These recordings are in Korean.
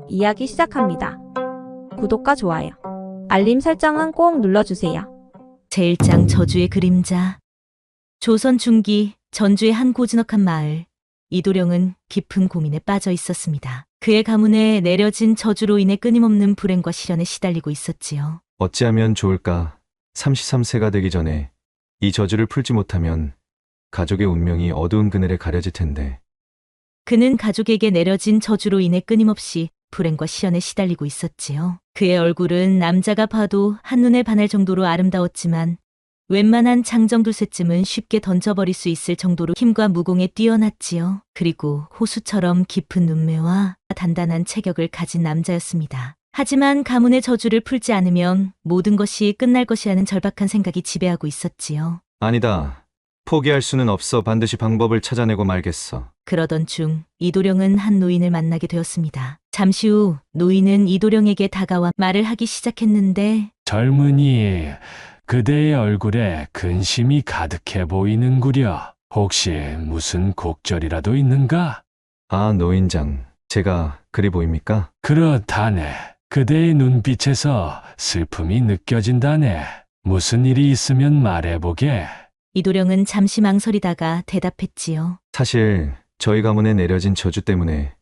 이야기 시작합니다. 구독과 좋아요, 알림 설정은 꼭 눌러주세요. 제1장 저주의 그림자. 조선 중기 전주의 한 고즈넉한 마을. 이도령은 깊은 고민에 빠져 있었습니다. 그의 가문에 내려진 저주로 인해 끊임없는 불행과 시련에 시달리고 있었지요. 어찌하면 좋을까? 33세가 되기 전에 이 저주를 풀지 못하면 가족의 운명이 어두운 그늘에 가려질 텐데. 그는 가족에게 내려진 저주로 인해 끊임없이 불행과 시련에 시달리고 있었지요. 그의 얼굴은 남자가 봐도 한눈에 반할 정도로 아름다웠지만 웬만한 장정 둘셋쯤은 쉽게 던져버릴 수 있을 정도로 힘과 무공에 뛰어났지요. 그리고 호수처럼 깊은 눈매와 단단한 체격을 가진 남자였습니다. 하지만 가문의 저주를 풀지 않으면 모든 것이 끝날 것이라는 절박한 생각이 지배하고 있었지요. 아니다. 포기할 수는 없어. 반드시 방법을 찾아내고 말겠어. 그러던 중 이도령은 한 노인을 만나게 되었습니다. 잠시 후 노인은 이도령에게 다가와 말을 하기 시작했는데, 젊은이, 그대의 얼굴에 근심이 가득해 보이는구려. 혹시 무슨 곡절이라도 있는가? 아, 노인장. 제가 그리 보입니까? 그렇다네. 그대의 눈빛에서 슬픔이 느껴진다네. 무슨 일이 있으면 말해보게. 이도령은 잠시 망설이다가 대답했지요. 사실 저희 가문에 내려진 저주 때문에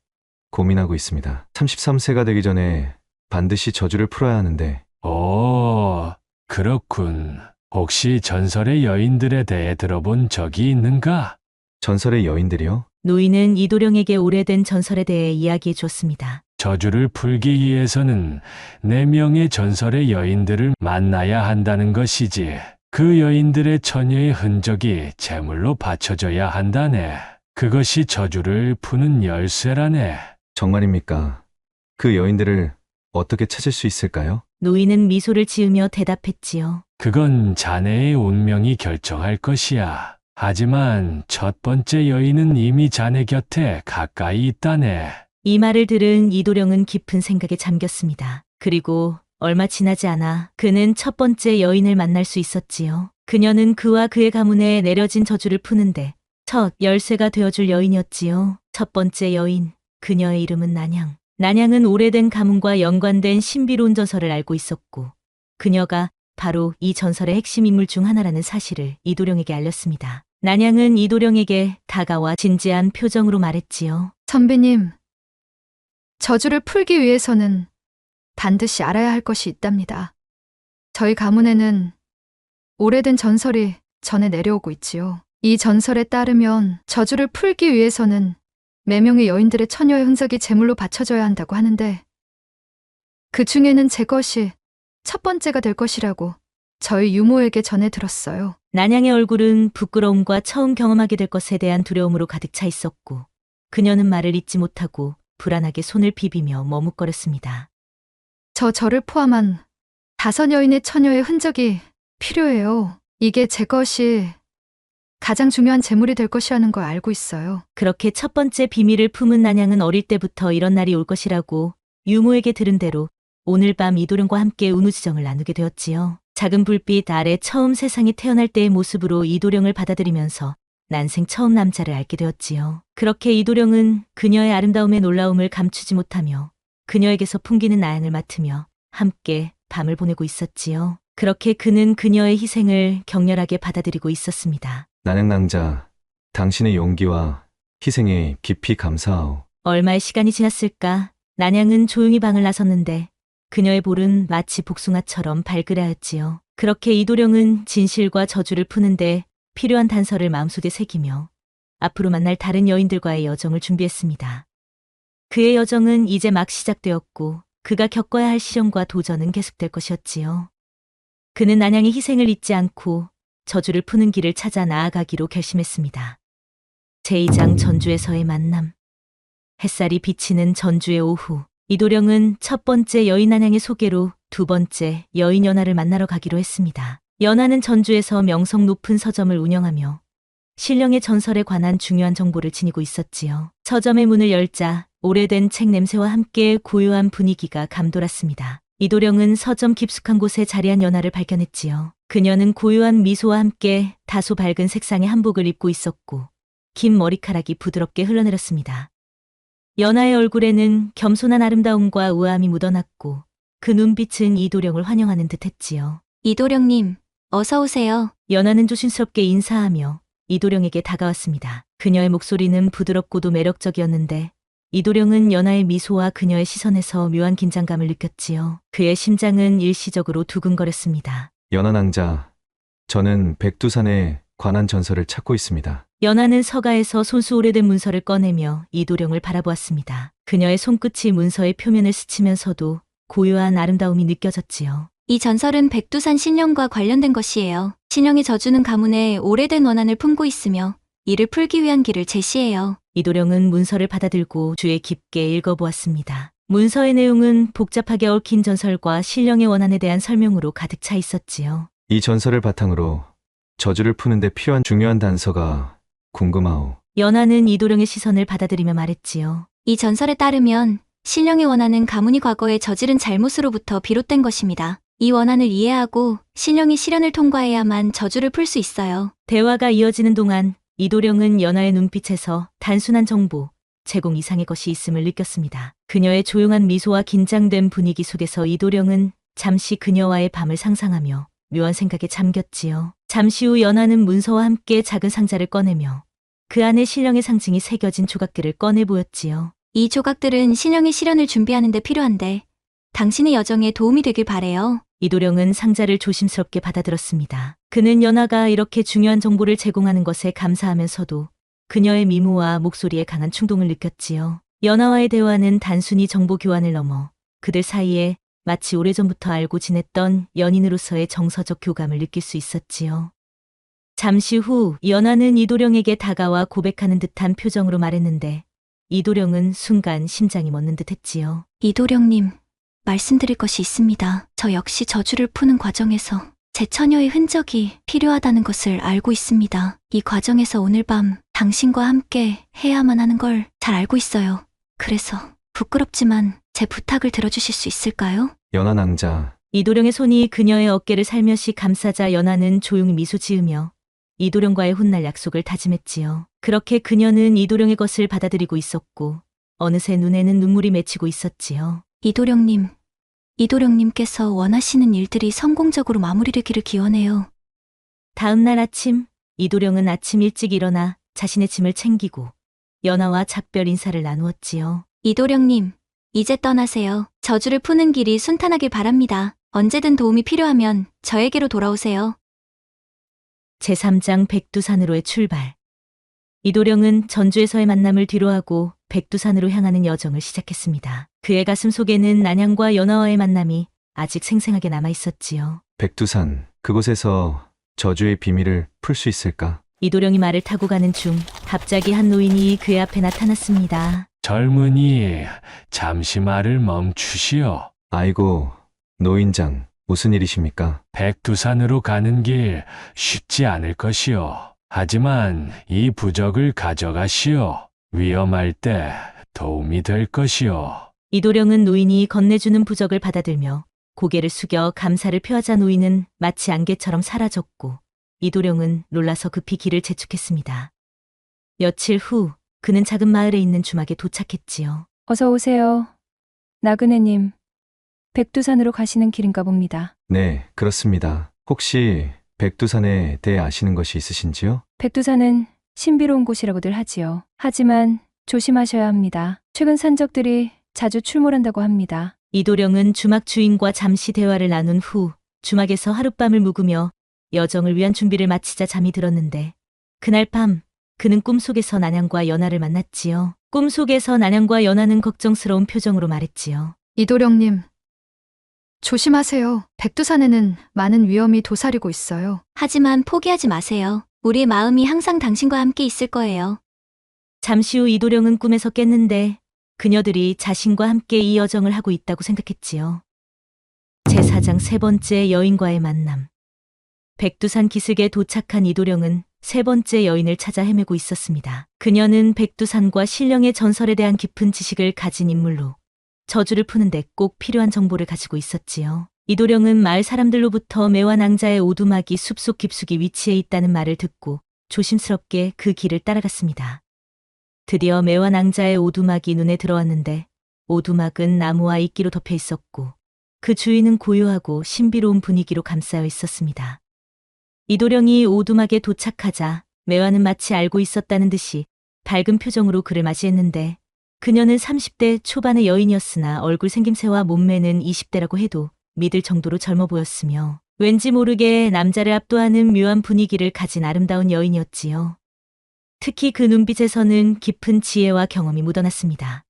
고민하고 있습니다. 33세가 되기 전에 반드시 저주를 풀어야 하는데. 오, 그렇군. 혹시 전설의 여인들에 대해 들어본 적이 있는가? 전설의 여인들이요? 노인은 이도령에게 오래된 전설에 대해 이야기해 주었습니다. 저주를 풀기 위해서는 4명의 전설의 여인들을 만나야 한다는 것이지. 그 여인들의 처녀의 흔적이 제물로 바쳐져야 한다네. 그것이 저주를 푸는 열쇠라네. 정말입니까? 그 여인들을 어떻게 찾을 수 있을까요? 노인은 미소를 지으며 대답했지요. 그건 자네의 운명이 결정할 것이야. 하지만 첫 번째 여인은 이미 자네 곁에 가까이 있다네. 이 말을 들은 이도령은 깊은 생각에 잠겼습니다. 그리고 얼마 지나지 않아 그는 첫 번째 여인을 만날 수 있었지요. 그녀는 그와 그의 가문에 내려진 저주를 푸는데 첫 열쇠가 되어줄 여인이었지요. 첫 번째 여인, 그녀의 이름은 난양. 난양은 오래된 가문과 연관된 신비로운 전설을 알고 있었고, 그녀가 바로 이 전설의 핵심 인물 중 하나라는 사실을 이도령에게 알렸습니다. 난양은 이도령에게 다가와 진지한 표정으로 말했지요. 선비님, 저주를 풀기 위해서는 반드시 알아야 할 것이 있답니다. 저희 가문에는 오래된 전설이 전해 내려오고 있지요. 이 전설에 따르면 저주를 풀기 위해서는 4명의 여인들의 처녀의 흔적이 제물로 바쳐져야 한다고 하는데, 그 중에는 제 것이 첫 번째가 될 것이라고 저희 유모에게 전해 들었어요. 난양의 얼굴은 부끄러움과 처음 경험하게 될 것에 대한 두려움으로 가득 차 있었고, 그녀는 말을 잇지 못하고 불안하게 손을 비비며 머뭇거렸습니다. 저를 포함한 5여인의 처녀의 흔적이 필요해요. 이게 제 것이 가장 중요한 제물이 될 것이라는 걸 알고 있어요. 그렇게 첫 번째 비밀을 품은 난양은 어릴 때부터 이런 날이 올 것이라고 유모에게 들은 대로 오늘 밤 이도령과 함께 운우지정을 나누게 되었지요. 작은 불빛 아래 처음 세상에 태어날 때의 모습으로 이도령을 받아들이면서 난생 처음 남자를 알게 되었지요. 그렇게 이도령은 그녀의 아름다움에 놀라움을 감추지 못하며 그녀에게서 풍기는 나양을 맡으며 함께 밤을 보내고 있었지요. 그렇게 그는 그녀의 희생을 격렬하게 받아들이고 있었습니다. 난양낭자, 당신의 용기와 희생에 깊이 감사하오. 얼마의 시간이 지났을까? 난양은 조용히 방을 나섰는데 그녀의 볼은 마치 복숭아처럼 발그레하였지요. 그렇게 이도령은 진실과 저주를 푸는데 필요한 단서를 마음속에 새기며 앞으로 만날 다른 여인들과의 여정을 준비했습니다. 그의 여정은 이제 막 시작되었고 그가 겪어야 할 시련과 도전은 계속될 것이었지요. 그는 난양의 희생을 잊지 않고 저주를 푸는 길을 찾아 나아가기로 결심했습니다. 제2장 전주에서의 만남. 햇살이 비치는 전주의 오후, 이도령은 첫 번째 여인 난양의 소개로 두 번째 여인 연하를 만나러 가기로 했습니다. 연하는 전주에서 명성 높은 서점을 운영하며 신령의 전설에 관한 중요한 정보를 지니고 있었지요. 서점의 문을 열자 오래된 책 냄새와 함께 고요한 분위기가 감돌았습니다. 이도령은 서점 깊숙한 곳에 자리한 연하를 발견했지요. 그녀는 고요한 미소와 함께 다소 밝은 색상의 한복을 입고 있었고 긴 머리카락이 부드럽게 흘러내렸습니다. 연하의 얼굴에는 겸손한 아름다움과 우아함이 묻어났고 그 눈빛은 이도령을 환영하는 듯 했지요. 이도령님, 어서 오세요. 연하는 조심스럽게 인사하며 이도령에게 다가왔습니다. 그녀의 목소리는 부드럽고도 매력적이었는데 이도령은 연하의 미소와 그녀의 시선에서 묘한 긴장감을 느꼈지요. 그의 심장은 일시적으로 두근거렸습니다. 연하낭자, 저는 백두산에 관한 전설을 찾고 있습니다. 연하는 서가에서 손수 오래된 문서를 꺼내며 이도령을 바라보았습니다. 그녀의 손끝이 문서의 표면을 스치면서도 고요한 아름다움이 느껴졌지요. 이 전설은 백두산 신령과 관련된 것이에요. 신령의 저주는 가문에 오래된 원한을 품고 있으며 이를 풀기 위한 길을 제시해요. 이도령은 문서를 받아들고 주의 깊게 읽어보았습니다. 문서의 내용은 복잡하게 얽힌 전설과 신령의 원한에 대한 설명으로 가득 차 있었지요. 이 전설을 바탕으로 저주를 푸는데 필요한 중요한 단서가 궁금하오. 연하는 이도령의 시선을 받아들이며 말했지요. 이 전설에 따르면 신령의 원한은 가문이 과거에 저지른 잘못으로부터 비롯된 것입니다. 이 원한을 이해하고 신령이 시련을 통과해야만 저주를 풀 수 있어요. 대화가 이어지는 동안 이도령은 연하의 눈빛에서 단순한 정보, 제공 이상의 것이 있음을 느꼈습니다. 그녀의 조용한 미소와 긴장된 분위기 속에서 이도령은 잠시 그녀와의 밤을 상상하며 묘한 생각에 잠겼지요. 잠시 후 연하는 문서와 함께 작은 상자를 꺼내며 그 안에 신령의 상징이 새겨진 조각들을 꺼내 보였지요. 이 조각들은 신령의 시련을 준비하는 데 필요한데 당신의 여정에 도움이 되길 바래요. 이도령은 상자를 조심스럽게 받아들었습니다. 그는 연하가 이렇게 중요한 정보를 제공하는 것에 감사하면서도 그녀의 미모와 목소리에 강한 충동을 느꼈지요. 연하와의 대화는 단순히 정보 교환을 넘어 그들 사이에 마치 오래전부터 알고 지냈던 연인으로서의 정서적 교감을 느낄 수 있었지요. 잠시 후 연하는 이도령에게 다가와 고백하는 듯한 표정으로 말했는데 이도령은 순간 심장이 멎는 듯 했지요. 이도령님, 말씀드릴 것이 있습니다. 저 역시 저주를 푸는 과정에서 제 처녀의 흔적이 필요하다는 것을 알고 있습니다. 이 과정에서 오늘 밤 당신과 함께 해야만 하는 걸 잘 알고 있어요. 그래서 부끄럽지만 제 부탁을 들어주실 수 있을까요? 연하낭자, 이도령의 손이 그녀의 어깨를 살며시 감싸자 연하는 조용히 미소 지으며 이도령과의 훗날 약속을 다짐했지요. 그렇게 그녀는 이도령의 것을 받아들이고 있었고 어느새 눈에는 눈물이 맺히고 있었지요. 이도령님, 이도령님께서 원하시는 일들이 성공적으로 마무리되기를 기원해요. 다음 날 아침 이도령은 아침 일찍 일어나 자신의 짐을 챙기고 연하와 작별 인사를 나누었지요. 이도령님, 이제 떠나세요. 저주를 푸는 길이 순탄하길 바랍니다. 언제든 도움이 필요하면 저에게로 돌아오세요. 제3장 백두산으로의 출발. 이도령은 전주에서의 만남을 뒤로하고 백두산으로 향하는 여정을 시작했습니다. 그의 가슴 속에는 난양과 연하와의 만남이 아직 생생하게 남아 있었지요. 백두산, 그곳에서 저주의 비밀을 풀 수 있을까? 이도령이 말을 타고 가는 중 갑자기 한 노인이 그의 앞에 나타났습니다. 젊은이, 잠시 말을 멈추시오. 아이고, 노인장, 무슨 일이십니까? 백두산으로 가는 길 쉽지 않을 것이오. 하지만 이 부적을 가져가시오. 위험할 때 도움이 될 것이오. 이도령은 노인이 건네주는 부적을 받아들며 고개를 숙여 감사를 표하자 노인은 마치 안개처럼 사라졌고 이도령은 놀라서 급히 길을 재촉했습니다. 며칠 후 그는 작은 마을에 있는 주막에 도착했지요. 어서 오세요. 나그네님, 백두산으로 가시는 길인가 봅니다. 네, 그렇습니다. 혹시 백두산에 대해 아시는 것이 있으신지요? 백두산은 신비로운 곳이라고들 하지요. 하지만 조심하셔야 합니다. 최근 산적들이 자주 출몰한다고 합니다. 이도령은 주막 주인과 잠시 대화를 나눈 후 주막에서 하룻밤을 묵으며 여정을 위한 준비를 마치자 잠이 들었는데 그날 밤 그는 꿈속에서 난양과 연하를 만났지요. 꿈속에서 난양과 연하는 걱정스러운 표정으로 말했지요. 이도령님, 조심하세요. 백두산에는 많은 위험이 도사리고 있어요. 하지만 포기하지 마세요. 우리의 마음이 항상 당신과 함께 있을 거예요. 잠시 후 이도령은 꿈에서 깼는데 그녀들이 자신과 함께 이 여정을 하고 있다고 생각했지요. 제4장 세 번째 여인과의 만남. 백두산 기슭에 도착한 이도령은 세 번째 여인을 찾아 헤매고 있었습니다. 그녀는 백두산과 신령의 전설에 대한 깊은 지식을 가진 인물로 저주를 푸는데 꼭 필요한 정보를 가지고 있었지요. 이도령은 마을 사람들로부터 매화 낭자의 오두막이 숲속 깊숙이 위치해 있다는 말을 듣고 조심스럽게 그 길을 따라갔습니다. 드디어 매화 낭자의 오두막이 눈에 들어왔는데 오두막은 나무와 이끼로 덮여 있었고 그 주위는 고요하고 신비로운 분위기로 감싸여 있었습니다. 이도령이 오두막에 도착하자 매화는 마치 알고 있었다는 듯이 밝은 표정으로 그를 맞이했는데 그녀는 30대 초반의 여인이었으나 얼굴 생김새와 몸매는 20대라고 해도 믿을 정도로 젊어 보였으며 왠지 모르게 남자를 압도하는 묘한 분위기를 가진 아름다운 여인이었지요. 특히 그 눈빛에서는 깊은 지혜와 경험이 묻어났습니다.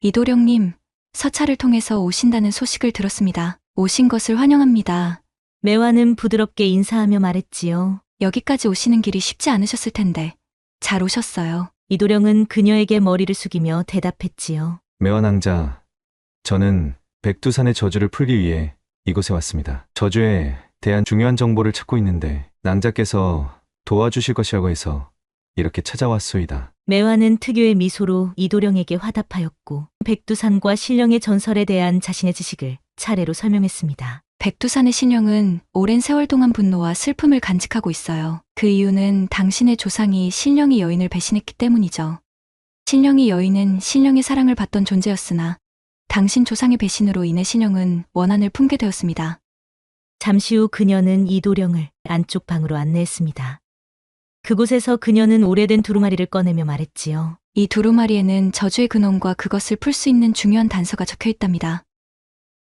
이도령님, 서차를 통해서 오신다는 소식을 들었습니다. 오신 것을 환영합니다. 매화는 부드럽게 인사하며 말했지요. 여기까지 오시는 길이 쉽지 않으셨을 텐데 잘 오셨어요. 이도령은 그녀에게 머리를 숙이며 대답했지요. 매화낭자, 저는 백두산의 저주를 풀기 위해 이곳에 왔습니다. 저주에 대한 중요한 정보를 찾고 있는데 낭자께서 도와주실 것이라고 해서 이렇게 찾아왔소이다. 매화는 특유의 미소로 이도령에게 화답하였고 백두산과 신령의 전설에 대한 자신의 지식을 차례로 설명했습니다. 백두산의 신령은 오랜 세월 동안 분노와 슬픔을 간직하고 있어요. 그 이유는 당신의 조상이 신령이 여인을 배신했기 때문이죠. 신령이 여인은 신령의 사랑을 받던 존재였으나 당신 조상의 배신으로 인해 신령은 원한을 품게 되었습니다. 잠시 후 그녀는 이도령을 안쪽 방으로 안내했습니다. 그곳에서 그녀는 오래된 두루마리를 꺼내며 말했지요. 이 두루마리에는 저주의 근원과 그것을 풀 수 있는 중요한 단서가 적혀 있답니다.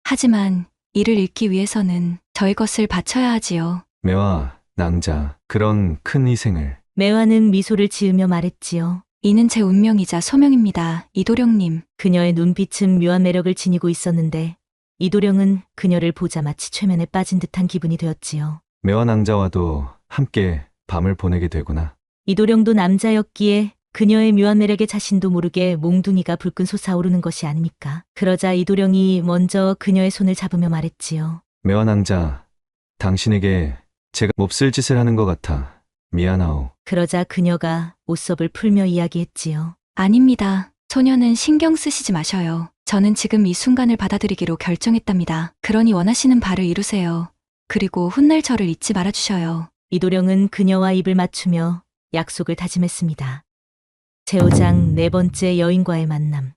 하지만 이를 읽기 위해서는 저의 것을 바쳐야 하지요. 매화낭자, 그런 큰 희생을. 매화는 미소를 지으며 말했지요. 이는 제 운명이자 소명입니다. 이도령님. 그녀의 눈빛은 묘한 매력을 지니고 있었는데 이도령은 그녀를 보자 마치 최면에 빠진 듯한 기분이 되었지요. 매화낭자와도 함께 밤을 보내게 되구나. 이도령도 남자였기에 그녀의 묘한 매력에 자신도 모르게 몽둥이가 불끈 솟아오르는 것이 아닙니까? 그러자 이도령이 먼저 그녀의 손을 잡으며 말했지요. 매화낭자, 당신에게 제가 몹쓸 짓을 하는 것 같아 미안하오. 그러자 그녀가 옷섭을 풀며 이야기했지요. 아닙니다. 소녀는 신경 쓰시지 마셔요. 저는 지금 이 순간을 받아들이기로 결정했답니다. 그러니 원하시는 바를 이루세요. 그리고 훗날 저를 잊지 말아주셔요. 이도령은 그녀와 입을 맞추며 약속을 다짐했습니다. 제5장 4번째 여인과의 만남.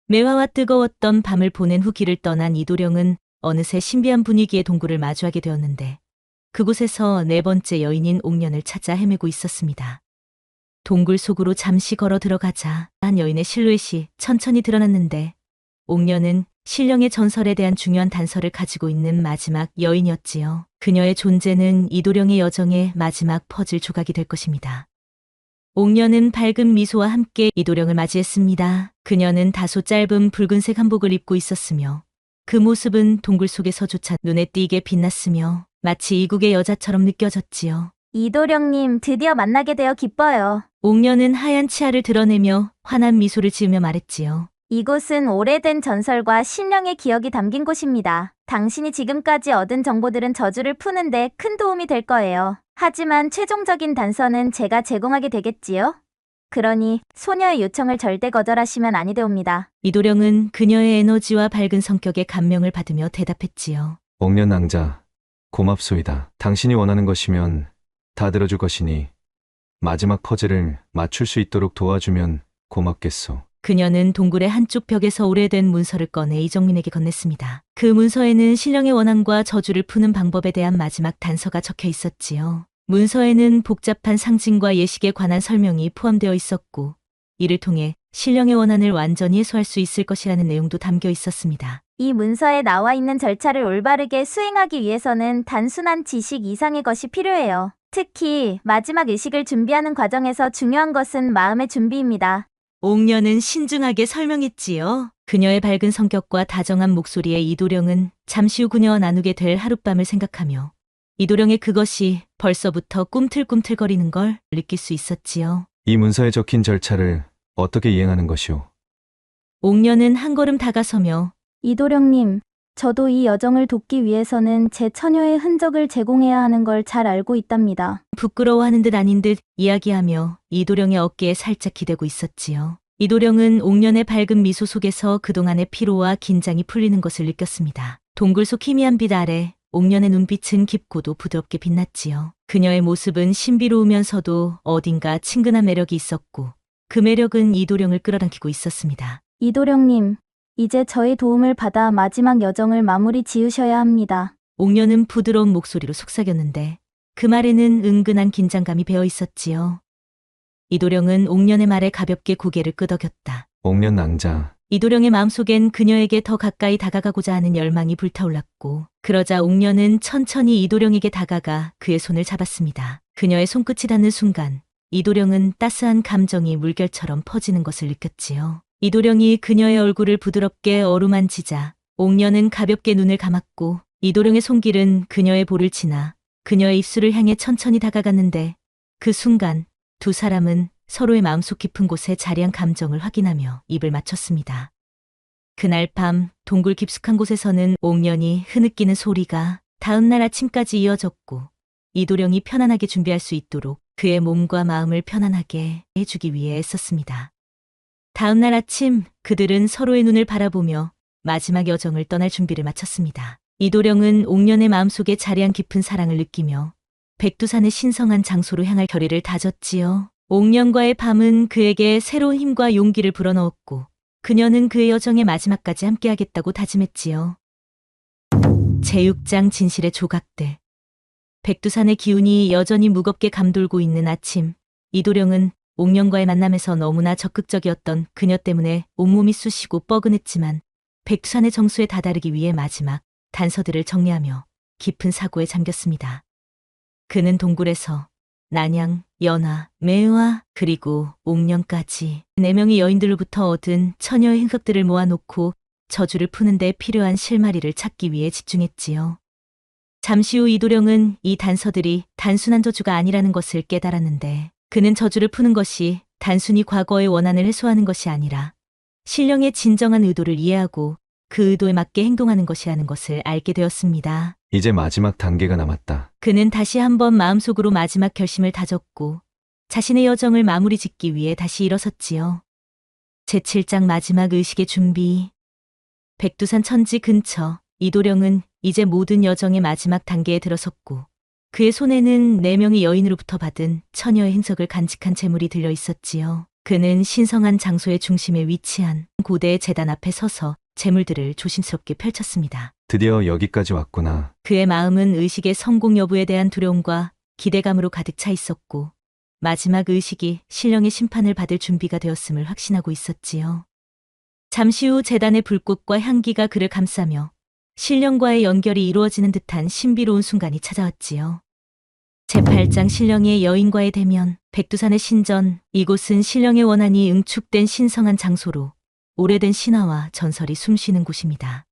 매화와 뜨거웠던 밤을 보낸 후 길을 떠난 이도령은 어느새 신비한 분위기의 동굴을 마주하게 되었는데 그곳에서 4번째 여인인 옥년을 찾아 헤매고 있었습니다. 동굴 속으로 잠시 걸어 들어가자 한 여인의 실루엣이 천천히 드러났는데 옥년은 신령의 전설에 대한 중요한 단서를 가지고 있는 마지막 여인이었지요. 그녀의 존재는 이도령의 여정의 마지막 퍼즐 조각이 될 것입니다. 옥년은 밝은 미소와 함께 이도령을 맞이했습니다. 그녀는 다소 짧은 붉은색 한복을 입고 있었으며 그 모습은 동굴 속에서조차 눈에 띄게 빛났으며 마치 이국의 여자처럼 느껴졌지요. 이도령님, 드디어 만나게 되어 기뻐요. 옥년은 하얀 치아를 드러내며 환한 미소를 지으며 말했지요. 이곳은 오래된 전설과 신령의 기억이 담긴 곳입니다. 당신이 지금까지 얻은 정보들은 저주를 푸는데 큰 도움이 될 거예요. 하지만 최종적인 단서는 제가 제공하게 되겠지요? 그러니 소녀의 요청을 절대 거절하시면 아니 되옵니다. 이도령은 그녀의 에너지와 밝은 성격에 감명을 받으며 대답했지요. 옥년낭자, 고맙소이다. 당신이 원하는 것이면 다 들어줄 것이니 마지막 퍼즐을 맞출 수 있도록 도와주면 고맙겠소. 그녀는 동굴의 한쪽 벽에서 오래된 문서를 꺼내 이정민에게 건넸습니다. 그 문서에는 신령의 원한과 저주를 푸는 방법에 대한 마지막 단서가 적혀 있었지요. 문서에는 복잡한 상징과 예식에 관한 설명이 포함되어 있었고 이를 통해 신령의 원한을 완전히 해소할 수 있을 것이라는 내용도 담겨 있었습니다. 이 문서에 나와 있는 절차를 올바르게 수행하기 위해서는 단순한 지식 이상의 것이 필요해요. 특히 마지막 의식을 준비하는 과정에서 중요한 것은 마음의 준비입니다. 옥년은 신중하게 설명했지요. 그녀의 밝은 성격과 다정한 목소리에 이도령은 잠시 후 그녀와 나누게 될 하룻밤을 생각하며 이도령의 그것이 벌써부터 꿈틀꿈틀거리는 걸 느낄 수 있었지요. 이 문서에 적힌 절차를 어떻게 이행하는 것이오? 옥년은 한 걸음 다가서며 이도령님, 저도 이 여정을 돕기 위해서는 제 처녀의 흔적을 제공해야 하는 걸 잘 알고 있답니다. 부끄러워하는 듯 아닌 듯 이야기하며 이도령의 어깨에 살짝 기대고 있었지요. 이도령은 옥년의 밝은 미소 속에서 그동안의 피로와 긴장이 풀리는 것을 느꼈습니다. 동굴 속 희미한 빛 아래 옥년의 눈빛은 깊고도 부드럽게 빛났지요. 그녀의 모습은 신비로우면서도 어딘가 친근한 매력이 있었고 그 매력은 이도령을 끌어당기고 있었습니다. 이도령님, 이제 저의 도움을 받아 마지막 여정을 마무리 지으셔야 합니다. 옥녀는 부드러운 목소리로 속삭였는데 그 말에는 은근한 긴장감이 배어 있었지요. 이도령은 옥년의 말에 가볍게 고개를 끄덕였다. 옥년 낭자. 이도령의 마음속엔 그녀에게 더 가까이 다가가고자 하는 열망이 불타올랐고, 그러자 옥년은 천천히 이도령에게 다가가 그의 손을 잡았습니다. 그녀의 손끝이 닿는 순간 이도령은 따스한 감정이 물결처럼 퍼지는 것을 느꼈지요. 이도령이 그녀의 얼굴을 부드럽게 어루만지자 옥년은 가볍게 눈을 감았고, 이도령의 손길은 그녀의 볼을 지나 그녀의 입술을 향해 천천히 다가갔는데, 그 순간 두 사람은 서로의 마음속 깊은 곳에 자리한 감정을 확인하며 입을 맞췄습니다. 그날 밤 동굴 깊숙한 곳에서는 옥년이 흐느끼는 소리가 다음날 아침까지 이어졌고, 이도령이 편안하게 준비할 수 있도록 그의 몸과 마음을 편안하게 해주기 위해 애썼습니다. 다음날 아침 그들은 서로의 눈을 바라보며 마지막 여정을 떠날 준비를 마쳤습니다. 이도령은 옥년의 마음속에 자리한 깊은 사랑을 느끼며 백두산의 신성한 장소로 향할 결의를 다졌지요. 옥년과의 밤은 그에게 새로운 힘과 용기를 불어넣었고, 그녀는 그의 여정의 마지막까지 함께하겠다고 다짐했지요. 제6장 진실의 조각들. 백두산의 기운이 여전히 무겁게 감돌고 있는 아침, 이도령은 옥년과의 만남에서 너무나 적극적이었던 그녀 때문에 온몸이 쑤시고 뻐근했지만, 백두산의 정수에 다다르기 위해 마지막 단서들을 정리하며 깊은 사고에 잠겼습니다. 그는 동굴에서 난양, 연화, 매화, 그리고 옥년까지 4명의 여인들로부터 얻은 처녀의 흔적들을 모아놓고 저주를 푸는 데 필요한 실마리를 찾기 위해 집중했지요. 잠시 후 이도령은 이 단서들이 단순한 저주가 아니라는 것을 깨달았는데, 그는 저주를 푸는 것이 단순히 과거의 원한을 해소하는 것이 아니라 신령의 진정한 의도를 이해하고 그 의도에 맞게 행동하는 것이라는 것을 알게 되었습니다. 이제 마지막 단계가 남았다. 그는 다시 한번 마음속으로 마지막 결심을 다졌고 자신의 여정을 마무리 짓기 위해 다시 일어섰지요. 제7장 마지막 의식의 준비. 백두산 천지 근처, 이도령은 이제 모든 여정의 마지막 단계에 들어섰고, 그의 손에는 4명의 여인으로부터 받은 처녀의 흔적을 간직한 재물이 들려 있었지요. 그는 신성한 장소의 중심에 위치한 고대의 제단 앞에 서서 재물들을 조심스럽게 펼쳤습니다. 드디어 여기까지 왔구나. 그의 마음은 의식의 성공 여부에 대한 두려움과 기대감으로 가득 차 있었고, 마지막 의식이 신령의 심판을 받을 준비가 되었음을 확신하고 있었지요. 잠시 후 제단의 불꽃과 향기가 그를 감싸며 신령과의 연결이 이루어지는 듯한 신비로운 순간이 찾아왔지요. 제8장 신령의 여인과의 대면. 백두산의 신전. 이곳은 신령의 원한이 응축된 신성한 장소로 오래된 신화와 전설이 숨쉬는 곳입니다.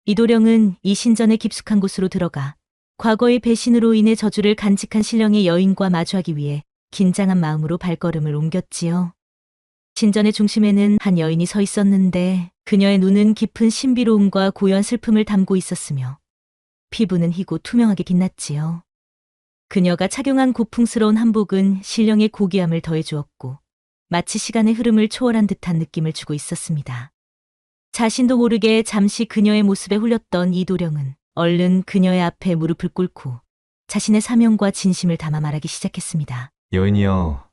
이도령은 이 신전의 깊숙한 곳으로 들어가 과거의 배신으로 인해 저주를 간직한 신령의 여인과 마주하기 위해 긴장한 마음으로 발걸음을 옮겼지요. 신전의 중심에는 한 여인이 서 있었는데, 그녀의 눈은 깊은 신비로움과 고요한 슬픔을 담고 있었으며 피부는 희고 투명하게 빛났지요. 그녀가 착용한 고풍스러운 한복은 신령의 고귀함을 더해주었고 마치 시간의 흐름을 초월한 듯한 느낌을 주고 있었습니다. 자신도 모르게 잠시 그녀의 모습에 홀렸던 이도령은 얼른 그녀의 앞에 무릎을 꿇고 자신의 사명과 진심을 담아 말하기 시작했습니다. 여인이여,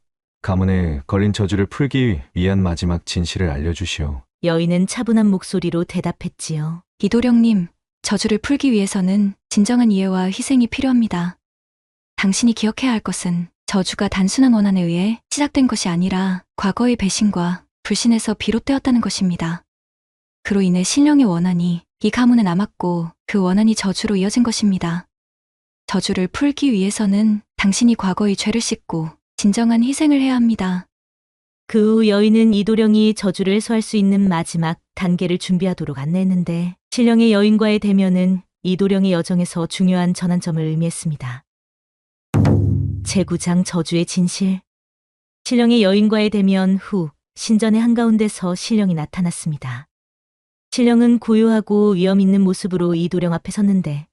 가문에 걸린 저주를 풀기 위한 마지막 진실을 알려주시오. 여인은 차분한 목소리로 대답했지요. 이도령님, 저주를 풀기 위해서는 진정한 이해와 희생이 필요합니다. 당신이 기억해야 할 것은 저주가 단순한 원한에 의해 시작된 것이 아니라 과거의 배신과 불신에서 비롯되었다는 것입니다. 그로 인해 신령의 원한이 이 가문에 남았고 그 원한이 저주로 이어진 것입니다. 저주를 풀기 위해서는 당신이 과거의 죄를 씻고 진정한 희생을 해야 합니다. 그 후 여인은 이도령이 저주를 해소할 수 있는 마지막 단계를 준비하도록 안내했는데, 신령의 여인과의 대면은 이도령의 여정에서 중요한 전환점을 의미했습니다. 제9장 저주의 진실. 신령의 여인과의 대면 후 신전의 한가운데서 신령이 나타났습니다. 신령은 고요하고 위험 있는 모습으로 이도령 앞에 섰는데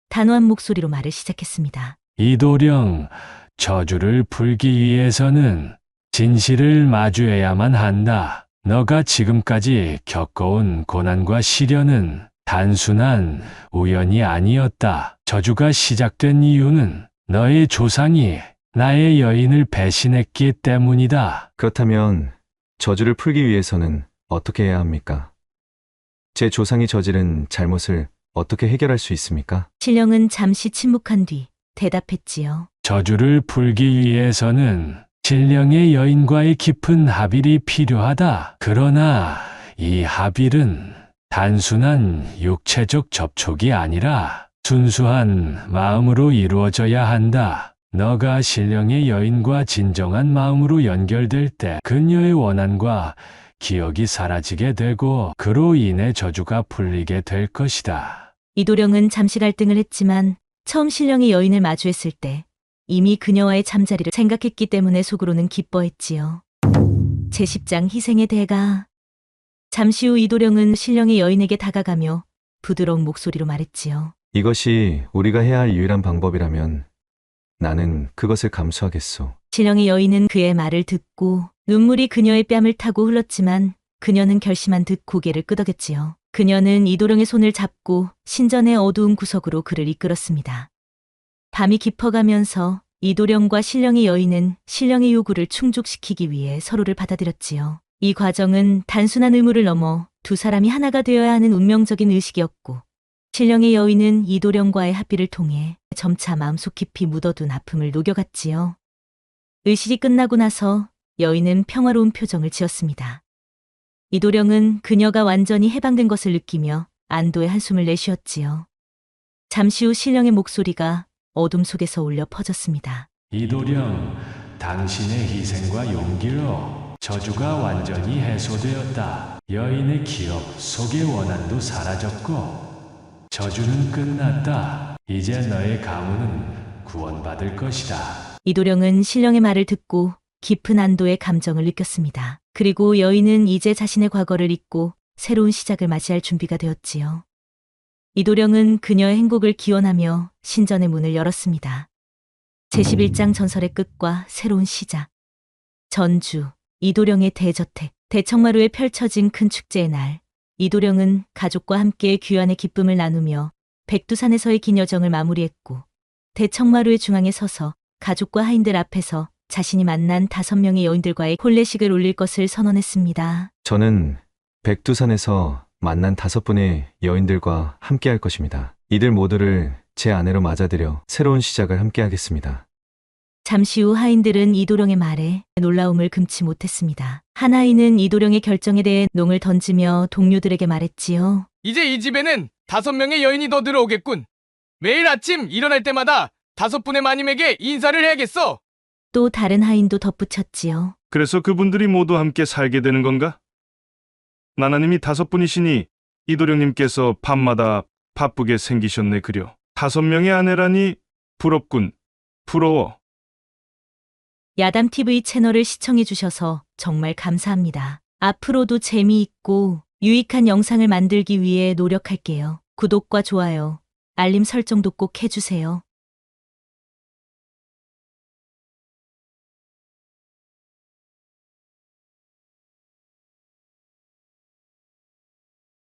단호한 목소리로 말을 시작했습니다. 이도령, 저주를 풀기 위해서는 진실을 마주해야만 한다. 너가 지금까지 겪어온 고난과 시련은 단순한 우연이 아니었다. 저주가 시작된 이유는 너의 조상이 나의 여인을 배신했기 때문이다. 그렇다면 저주를 풀기 위해서는 어떻게 해야 합니까? 제 조상이 저지른 잘못을 어떻게 해결할 수 있습니까? 신령은 잠시 침묵한 뒤 대답했지요. 저주를 풀기 위해서는 신령의 여인과의 깊은 합일이 필요하다. 그러나 이 합일은 단순한 육체적 접촉이 아니라 순수한 마음으로 이루어져야 한다. 너가 신령의 여인과 진정한 마음으로 연결될 때 그녀의 원한과 기억이 사라지게 되고 그로 인해 저주가 풀리게 될 것이다. 이도령은 잠시 갈등을 했지만 처음 신령의 여인을 마주했을 때 이미 그녀와의 잠자리를 생각했기 때문에 속으로는 기뻐했지요. 제10장 희생의 대가. 잠시 후 이도령은 신령의 여인에게 다가가며 부드러운 목소리로 말했지요. 이것이 우리가 해야 할 유일한 방법이라면 나는 그것을 감수하겠소. 신령의 여인은 그의 말을 듣고 눈물이 그녀의 뺨을 타고 흘렀지만 그녀는 결심한 듯 고개를 끄덕였지요. 그녀는 이도령의 손을 잡고 신전의 어두운 구석으로 그를 이끌었습니다. 밤이 깊어가면서 이도령과 신령의 여인은 신령의 요구를 충족시키기 위해 서로를 받아들였지요. 이 과정은 단순한 의무를 넘어 두 사람이 하나가 되어야 하는 운명적인 의식이었고 신령의 여인은 이도령과의 합의를 통해 점차 마음속 깊이 묻어둔 아픔을 녹여갔지요. 의식이 끝나고 나서 여인은 평화로운 표정을 지었습니다. 이도령은 그녀가 완전히 해방된 것을 느끼며 안도의 한숨을 내쉬었지요. 잠시 후 신령의 목소리가 어둠 속에서 울려 퍼졌습니다. 이도령, 당신의 희생과 용기로 저주가 완전히 해소되었다. 여인의 기억 속의 원한도 사라졌고 저주는 끝났다. 이제 너의 가문은 구원받을 것이다. 이도령은 신령의 말을 듣고 깊은 안도의 감정을 느꼈습니다. 그리고 여인은 이제 자신의 과거를 잊고 새로운 시작을 맞이할 준비가 되었지요. 이도령은 그녀의 행복을 기원하며 신전의 문을 열었습니다. 제11장 전설의 끝과 새로운 시작. 전주, 이도령의 대저택, 대청마루에 펼쳐진 큰 축제의 날, 이도령은 가족과 함께 귀환의 기쁨을 나누며 백두산에서의 긴 여정을 마무리했고 대청마루의 중앙에 서서 가족과 하인들 앞에서 자신이 만난 5명의 여인들과의 혼례식을 올릴 것을 선언했습니다. 저는 백두산에서 만난 5분의 여인들과 함께 할 것입니다. 이들 모두를 제 아내로 맞아들여 새로운 시작을 함께 하겠습니다. 잠시 후 하인들은 이도령의 말에 놀라움을 금치 못했습니다. 한 하인은 이도령의 결정에 대해 농을 던지며 동료들에게 말했지요. 이제 이 집에는 5명의 여인이 더 들어오겠군. 매일 아침 일어날 때마다 5분의 마님에게 인사를 해야겠어. 또 다른 하인도 덧붙였지요. 그래서 그분들이 모두 함께 살게 되는 건가? 나나님이 5분이시니 이도령님께서 밤마다 바쁘게 생기셨네 그려. 5명의 아내라니 부럽군. 부러워. 야담TV 채널을 시청해주셔서 정말 감사합니다. 앞으로도 재미있고 유익한 영상을 만들기 위해 노력할게요. 구독과 좋아요, 알림 설정도 꼭 해주세요.